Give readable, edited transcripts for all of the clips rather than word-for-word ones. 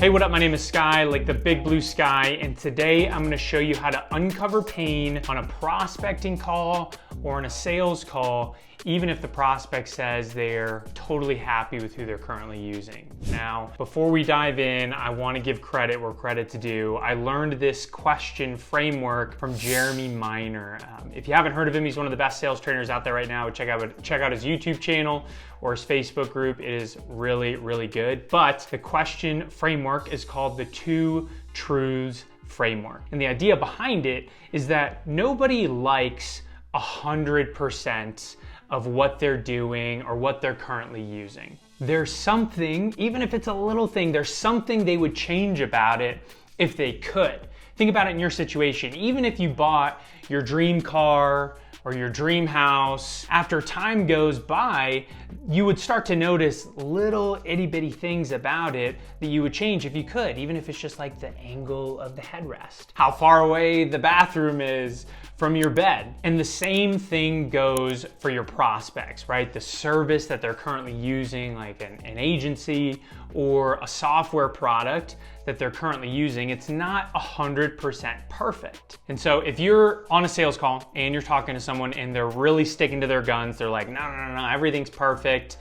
Hey, what up? My name is Sky, like the big blue sky, and today I'm gonna show you how to uncover pain on a prospecting call or on a sales call, even if the prospect says they're totally happy with who they're currently using. Now, before we dive in, I wanna give credit where credit's due. I learned this question framework from Jeremy Miner. If you haven't heard of him, he's one of the best sales trainers out there right now. Check out his YouTube channel or his Facebook group. It is really, really good. But the question framework is called the Two Truths Framework. And the idea behind it is that nobody likes 100% of what they're doing or what they're currently using. There's something, even if it's a little thing, there's something they would change about it if they could. Think about it in your situation. Even if you bought your dream car or your dream house, after time goes by, you would start to notice little itty bitty things about it that you would change if you could, even if it's just like the angle of the headrest, how far away the bathroom is from your bed. And the same thing goes for your prospects, right? The service that they're currently using, like an agency or a software product that they're currently using, it's not 100% perfect. And so if you're on a sales call and you're talking to someone and they're really sticking to their guns, they're like, no, everything's perfect.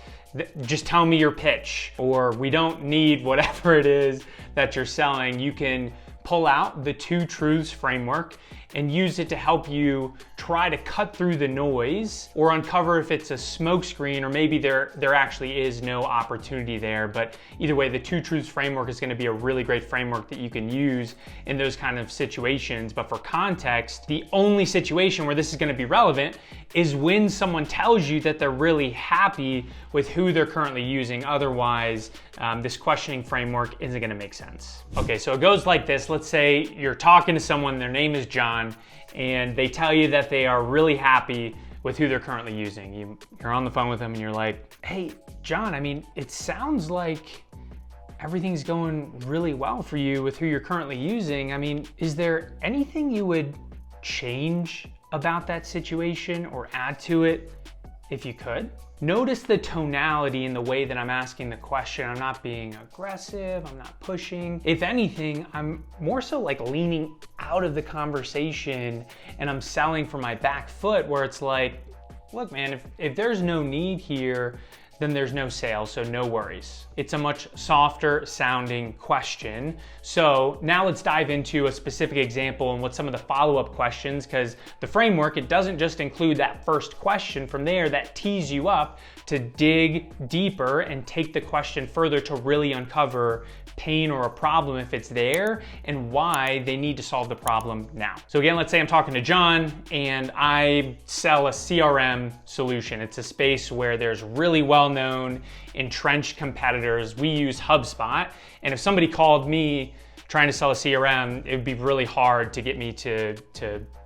Just tell me your pitch, or we don't need whatever it is that you're selling. You can pull out the Two Truths framework and use it to help you try to cut through the noise or uncover if it's a smokescreen, or maybe there actually is no opportunity there. But either way, the Two Truths framework is gonna be a really great framework that you can use in those kind of situations. But for context, the only situation where this is gonna be relevant is when someone tells you that they're really happy with who they're currently using. Otherwise, this questioning framework isn't gonna make sense. Okay, so it goes like this. Let's say you're talking to someone, their name is John, and they tell you that they are really happy with who they're currently using. You're on the phone with them and you're like, hey, John, I mean, it sounds like everything's going really well for you with who you're currently using. I mean, is there anything you would change about that situation or add to it if you could? Notice the tonality in the way that I'm asking the question. I'm not being aggressive, I'm not pushing. If anything, I'm more so like leaning out of the conversation and I'm selling from my back foot, where it's like, look man, if there's no need here, then there's no sale, so no worries. It's a much softer sounding question. So now let's dive into a specific example and what some of the follow-up questions, because the framework, it doesn't just include that first question. From there, that tees you up to dig deeper and take the question further to really uncover pain or a problem if it's there, and why they need to solve the problem now. So again, let's say I'm talking to John and I sell a CRM solution. It's a space where there's really well-known, entrenched competitors. We use HubSpot, and if somebody called me trying to sell a CRM, it would be really hard to get me to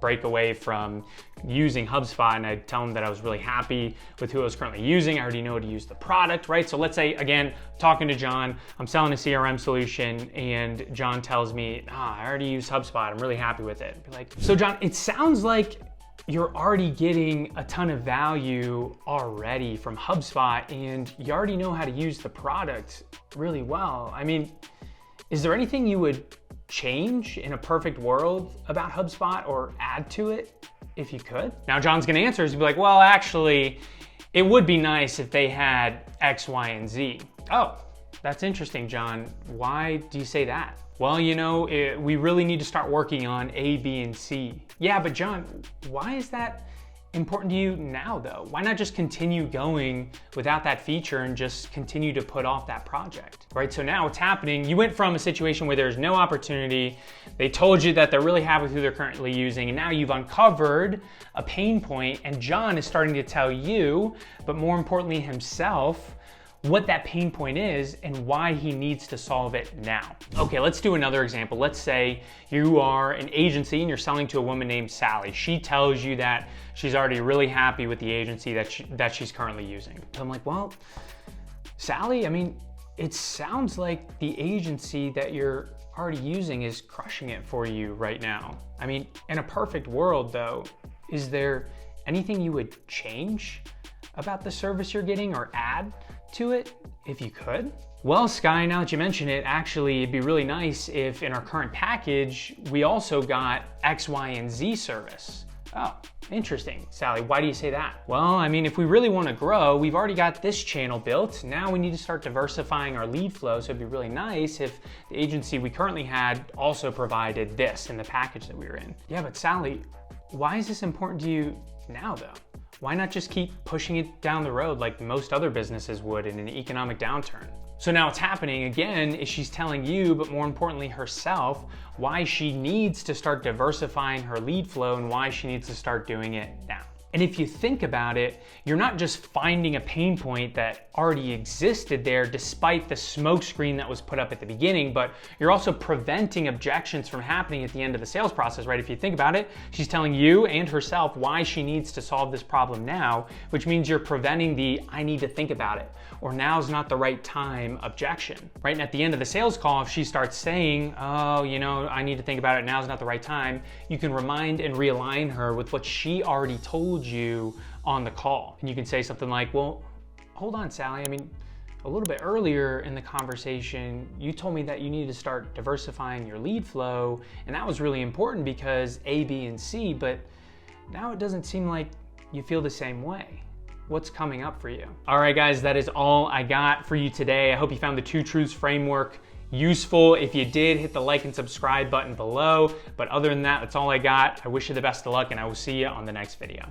break away from using HubSpot, and I'd tell them that I was really happy with who I was currently using. I already know how to use the product, right? So let's say, again, talking to John, I'm selling a CRM solution, and John tells me, I already use HubSpot, I'm really happy with it. I'd be like, so John, it sounds like you're already getting a ton of value already from HubSpot, and you already know how to use the product really well. I mean, is there anything you would change in a perfect world about HubSpot or add to it if you could? Now John's gonna answer, he'd be like, well, actually, it would be nice if they had X, Y, and Z. Oh, that's interesting, John. Why do you say that? Well, you know, we really need to start working on A, B, and C. Yeah, but John, why is that important to you now though? Why not just continue going without that feature and just continue to put off that project, right? So now what's happening, you went from a situation where there's no opportunity, they told you that they're really happy with who they're currently using, and now you've uncovered a pain point, and John is starting to tell you, but more importantly himself, what that pain point is and why he needs to solve it now. Okay, let's do another example. Let's say you are an agency and you're selling to a woman named Sally. She tells you that she's already really happy with the agency that she's currently using. So I'm like, well, Sally, I mean, it sounds like the agency that you're already using is crushing it for you right now. I mean, in a perfect world though, is there anything you would change about the service you're getting or add to it if you could? Well, Sky, now that you mention it, actually it'd be really nice if in our current package, we also got X, Y, and Z service. Oh, interesting. Sally, why do you say that? Well, I mean, if we really want to grow, we've already got this channel built. Now we need to start diversifying our lead flow. So it'd be really nice if the agency we currently had also provided this in the package that we were in. Yeah, but Sally, why is this important to you now though? Why not just keep pushing it down the road like most other businesses would in an economic downturn? So now what's happening again is she's telling you, but more importantly herself, why she needs to start diversifying her lead flow and why she needs to start doing it now. And if you think about it, you're not just finding a pain point that already existed there despite the smoke screen that was put up at the beginning, but you're also preventing objections from happening at the end of the sales process, right? If you think about it, she's telling you and herself why she needs to solve this problem now, which means you're preventing the I need to think about it or now's not the right time objection, right? And at the end of the sales call, if she starts saying, oh, you know, I need to think about it, now's not the right time, you can remind and realign her with what she already told you on the call. And you can say something like, well, hold on, Sally. I mean, a little bit earlier in the conversation, you told me that you needed to start diversifying your lead flow. And that was really important because A, B, and C, but now it doesn't seem like you feel the same way. What's coming up for you? All right, guys, that is all I got for you today. I hope you found the Two Truths framework useful. If you did, hit the like and subscribe button below. But other than that, that's all I got. I wish you the best of luck and I will see you on the next video.